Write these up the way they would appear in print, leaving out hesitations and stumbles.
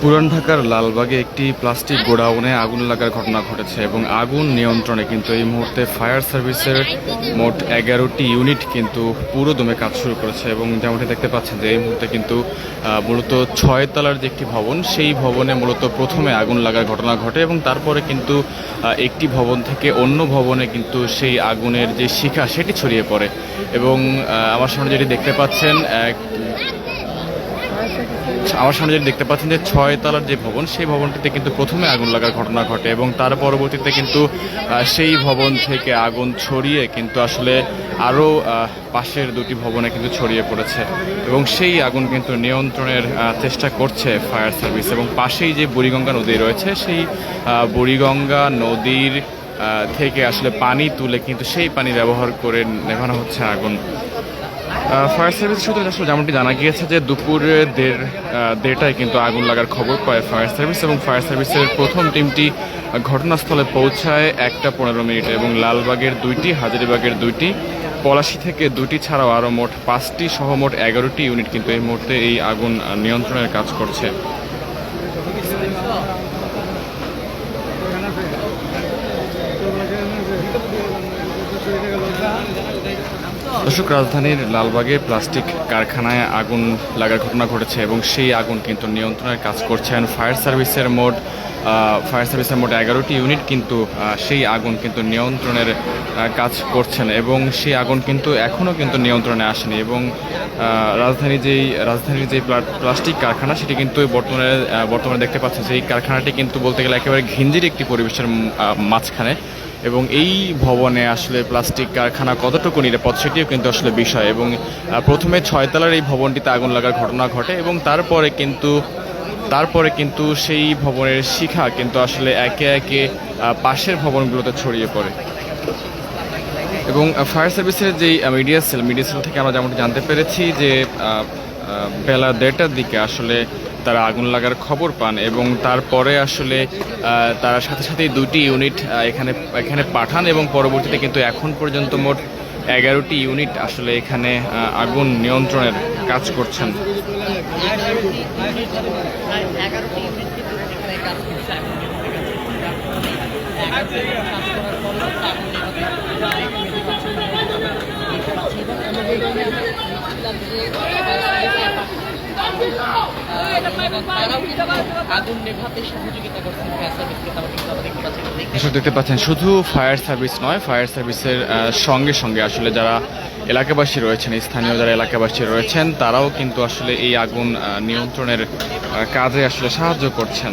পুরান ঢাকার লালবাগে একটি প্লাস্টিক গোডাউনে আগুন লাগার ঘটনা ঘটেছে এবং আগুন নিয়ন্ত্রণে কিন্তু এই মুহূর্তে ফায়ার সার্ভিসের মোট 11টি ইউনিট কিন্তু পুরো দমে কাজ শুরু করেছে। এবং যেমনটি দেখতে পাচ্ছেন যে এই মুহূর্তে কিন্তু মূলত 6 তলার যে একটি ভবন, সেই ভবনে মূলত প্রথমে আগুন লাগার ঘটনা ঘটে এবং তারপরে কিন্তু একটি ভবন থেকে অন্য ভবনে কিন্তু সেই আগুনের যে শিখা সেটি ছড়িয়ে পড়ে। এবং আমার সামনে যেটি দেখতে পাচ্ছেন যে 6 তলার যে ভবন, সেই ভবনটিতে কিন্তু প্রথমে আগুন লাগার ঘটনা ঘটে এবং তার পরবর্তীতে কিন্তু সেই ভবন থেকে আগুন ছড়িয়ে কিন্তু আসলে আরও পাশের দুটি ভবনে কিন্তু ছড়িয়ে পড়েছে এবং সেই আগুন কিন্তু নিয়ন্ত্রণের চেষ্টা করছে ফায়ার সার্ভিস। এবং পাশেই যে বুড়িগঙ্গা নদী রয়েছে, সেই বুড়িগঙ্গা নদীর থেকে আসলে পানি তুলে কিন্তু সেই পানি ব্যবহার করে নেভানো হচ্ছে আগুন। ফায়ার সার্ভিস সূত্রে আসলে যেমনটি জানা গিয়েছে যে দুপুরে দেড়টায় কিন্তু আগুন লাগার খবর পায় ফায়ার সার্ভিস এবং ফায়ার সার্ভিসের প্রথম টিমটি ঘটনাস্থলে পৌঁছায় 1টা 15 মিনিটে এবং লালবাগের 2টি, হাজারীবাগের 2টি, পলাশী থেকে 2টি ছাড়াও আরও মোট 5টি সহ মোট 11টি ইউনিট কিন্তু এই মুহূর্তে এই আগুন নিয়ন্ত্রণের কাজ করছে। দর্শক, রাজধানীর লালবাগে প্লাস্টিক কারখানায় আগুন লাগার ঘটনা ঘটেছে এবং সেই আগুন কিন্তু নিয়ন্ত্রণের কাজ করছেন ফায়ার সার্ভিসের মোট 11টি ইউনিট কিন্তু সেই আগুন কিন্তু নিয়ন্ত্রণের কাজ করছেন এবং সেই আগুন কিন্তু এখনও কিন্তু নিয়ন্ত্রণে আসেনি। এবং রাজধানীর যেই প্লাস্টিক কারখানা, সেটি কিন্তু বর্তমানে দেখতে পাচ্ছেন যে এই কারখানাটি কিন্তু বলতে গেলে একেবারে ঘিঞ্জির একটি পরিবেশের মাঝখানে এবং এই ভবনে আসলে প্লাস্টিক কারখানা কতটুকু নিরাপদ সেটিও কিন্তু আসলে বিষয়। এবং প্রথমে 6 তলার এই ভবনটিতে আগুন লাগার ঘটনা ঘটে এবং তারপরে কিন্তু সেই ভবনের শিখা কিন্তু আসলে একে একে পাশের ভবনগুলোতে ছড়িয়ে পড়ে। এবং ফায়ার সার্ভিসের যেই মিডিয়া সেল থেকে আমরা যেমনটি জানতে পেরেছি যে বেলা 1:30টার দিকে আসলে তারা আগুন লাগার খবর পান এবং তারপরে আসলে তারা সাথে সাথেই 2টি ইউনিট এখানে পাঠান এবং পরবর্তীতে কিন্তু এখন পর্যন্ত মোট 11টি ইউনিট আসলে এখানে আগুন নিয়ন্ত্রণের কাজ করছেন। দেখতে পাচ্ছেন শুধু ফায়ার সার্ভিস নয়, ফায়ার সার্ভিসের সঙ্গে সঙ্গে আসলে যারা এলাকাবাসী রয়েছেন, স্থানীয় যারা এলাকাবাসী রয়েছেন, তারাও কিন্তু আসলে এই আগুন নিয়ন্ত্রণের কাজে আসলে সাহায্য করছেন।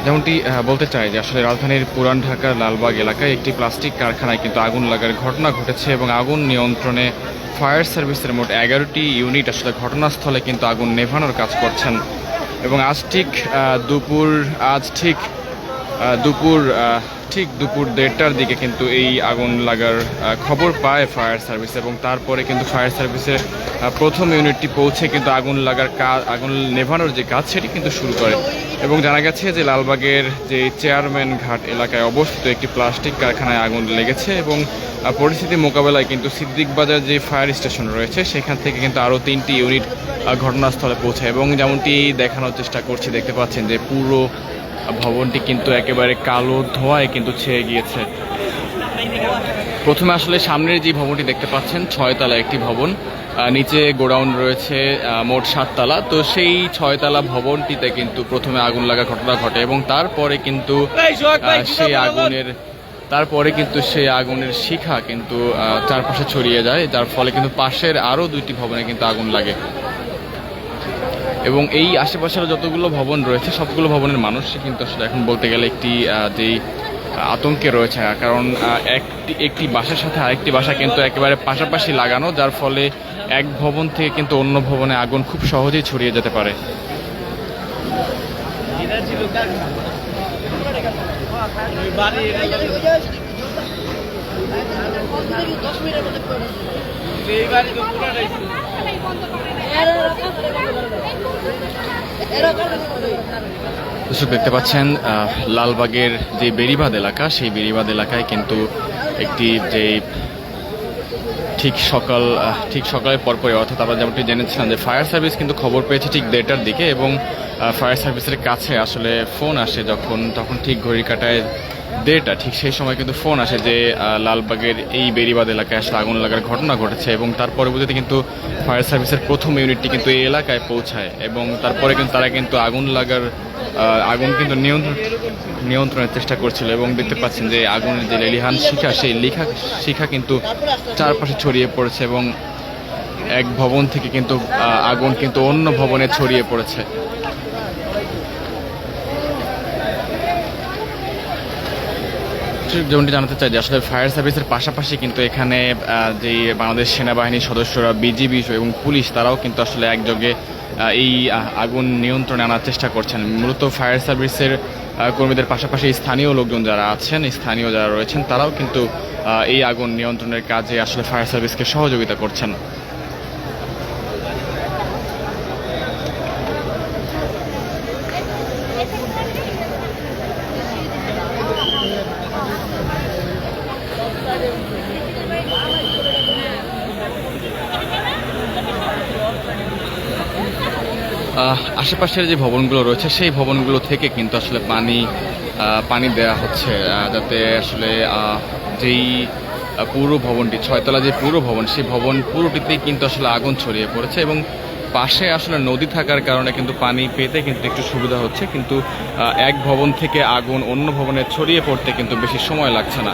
যেমনটি বলতে চাই যে আসলে রাজধানীর পুরান ঢাকার লালবাগ এলাকায় একটি প্লাস্টিক কারখানায় কিন্তু আগুন লাগার ঘটনা ঘটেছে এবং আগুন নিয়ন্ত্রণে ফায়ার সার্ভিসের মোট 11টি ইউনিট আসলে ঘটনাস্থলে কিন্তু আগুন নেভানোর কাজ করছেন। এবং আজ ঠিক দুপুর 1:30টার দিকে কিন্তু এই আগুন লাগার খবর পায় ফায়ার সার্ভিস এবং তারপরে কিন্তু ফায়ার সার্ভিসের প্রথম ইউনিটটি পৌঁছে কিন্তু আগুন নেভানোর যে কাজ সেটি কিন্তু শুরু করে। এবং জানা গেছে যে লালবাগের যে চেয়ারম্যান ঘাট এলাকায় অবস্থিত একটি প্লাস্টিক কারখানায় আগুন লেগেছে এবং পরিস্থিতি মোকাবেলায় কিন্তু সিদ্দিক বাজার যে ফায়ার স্টেশন রয়েছে সেখান থেকে কিন্তু আরও 3টি ইউনিট ঘটনাস্থলে পৌঁছায় এবং যেমনটি দেখানোর চেষ্টা করছি, দেখতে পাচ্ছেন যে পুরো ভবনটি কিন্তু একেবারে কালো ধোঁয়ায় কিন্তু ছেয়ে গিয়েছে। প্রথমে আসলে সামনের যে ভবনটি দেখতে পাচ্ছেন 6 তলা একটি ভবন, নিচে গোডাউন রয়েছে মোট 7 তলা। তো সেই 6 তলা ভবনটিতে কিন্তু প্রথমে আগুন লাগার ঘটনা ঘটে এবং তারপরে কিন্তু সেই আগুনের শিখা কিন্তু চারপাশে ছড়িয়ে যায়, যার ফলে কিন্তু পাশের আরও 2টি ভবনে কিন্তু আগুন লাগে। এবং এই আশেপাশের যতগুলো ভবন রয়েছে সবগুলো ভবনের মানুষ কিন্তু আসলে এখন বলতে গেলে একটি যেই আতঙ্কে রয়েছে, কারণ একটি বাসার সাথে আরেকটি বাসা কিন্তু একেবারে পাশাপাশি লাগানো, যার ফলে এক ভবন থেকে কিন্তু অন্য ভবনে আগুন খুব সহজেই ছড়িয়ে যেতে পারে। দর্শক, দেখতে পাচ্ছেন লালবাগের যে বেড়িবাঁধ এলাকা, সেই বেড়িবাঁধ এলাকায় কিন্তু একটি যে ঠিক সকালের পরপরই, অর্থাৎ আমরা যেমনটি জেনেছিলাম যে ফায়ার সার্ভিস কিন্তু খবর পেয়েছে ঠিক 1:30টার দিকে, এবং ফায়ার সার্ভিসের কাছে আসলে ফোন আসে তখন ঠিক ঘড়ি কাটায় 1:30, ঠিক সেই সময় কিন্তু ফোন আসে যে লালবাগের এই বেড়িবাঁধ এলাকায় আসলে আগুন লাগার ঘটনা ঘটেছে, এবং তার পরবর্তীতে কিন্তু ফায়ার সার্ভিসের প্রথম ইউনিটটি কিন্তু এই এলাকায় পৌঁছায়, এবং তারপরে কিন্তু তারা কিন্তু আগুন কিন্তু নিয়ন্ত্রণের চেষ্টা করছিল। এবং দেখতে পাচ্ছেন যে আগুনের যে লেলিহান শিখা, সেই শিখা কিন্তু চারপাশে ছড়িয়ে পড়েছে, এবং এক ভবন থেকে কিন্তু আগুন কিন্তু অন্য ভবনে ছড়িয়ে পড়েছে। যেমনটি জানাতে চাই যে আসলে ফায়ার সার্ভিসের পাশাপাশি কিন্তু এখানে যে বাংলাদেশ সেনাবাহিনীর সদস্যরা, বিজিবি এবং পুলিশ, তারাও কিন্তু আসলে একযোগে এই আগুন নিয়ন্ত্রণে আনার চেষ্টা করছেন। মূলত ফায়ার সার্ভিসের কর্মীদের পাশাপাশি স্থানীয় লোকজন যারা রয়েছেন, তারাও কিন্তু এই আগুন নিয়ন্ত্রণের কাজে আসলে ফায়ার সার্ভিসকে সহযোগিতা করছেন। আশেপাশের যে ভবনগুলো রয়েছে সেই ভবনগুলো থেকে কিন্তু আসলে পানি দেয়া হচ্ছে, যাতে আসলে যেই পুরো ভবনটি, 6তলা যে পুরো ভবন, সেই ভবন পুরোটিতেই কিন্তু আসলে আগুন ছড়িয়ে পড়েছে, এবং পাশে আসলে নদী থাকার কারণে কিন্তু পানি পেতে কিন্তু একটু সুবিধা হচ্ছে, কিন্তু এক ভবন থেকে আগুন অন্য ভবনে ছড়িয়ে পড়তে কিন্তু বেশি সময় লাগছে না।